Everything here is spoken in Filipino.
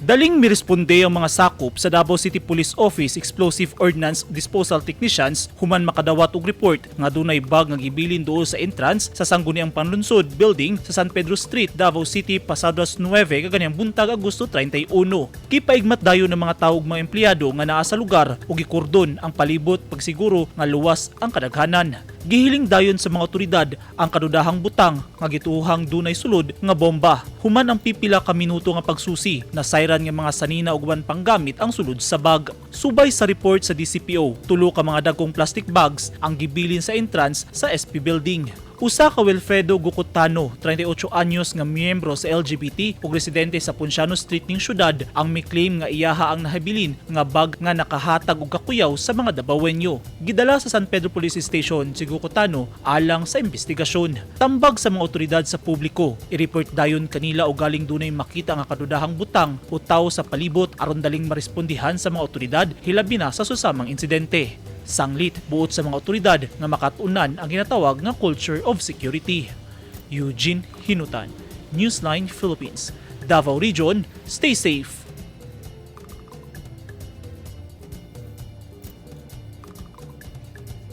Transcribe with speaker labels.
Speaker 1: Daling miresponde ang mga sakop sa Davao City Police Office Explosive Ordnance Disposal Technicians human makadawat og report nga dunay bag nga gibilin duol sa entrance sa sangguniang panlunsod building sa San Pedro Street, Davao City pasado alas 9 kaganyang buntag Agosto 31. Kipaigmat dayon ng mga tawag mga empleyado nga naa sa lugar ug gikordon ang palibot pagsiguro nga luwas ang kadaghanan. Gihiling dayon sa mga otoridad ang kadudahang butang nga gituohang dunay sulod nga bomba. Human ang pipila ka minuto nga pagsusi na siren nga mga sanina ug uban pang gamit ang sulod sa bag. Subay sa report sa DCPO, tulo ka mga dagkong plastic bags ang gibilin sa entrance sa SP building. Usa ka Wilfredo Gucutano, 38 anyos nga miyembro sa LGBT ug residente sa Ponciano Street ning syudad ang may claim nga iyaha ang nahabilin nga bag nga nakahatag og kakuyaw sa mga Davaoenyo. Gidala sa San Pedro Police Station si Gucutano alang sa investigasyon. Tambag sa mga otoridad sa publiko, i-report dayon kanila og galing dunay makita nga kadudahang butang o tao sa palibot aron daling marespondihan sa mga otoridad hilabi na sa susamang insidente. Sanglit buot sa mga otoridad nga makatunan ang ginatawag nga culture of security. Eugene Hinutan, Newsline Philippines, Davao Region, stay safe.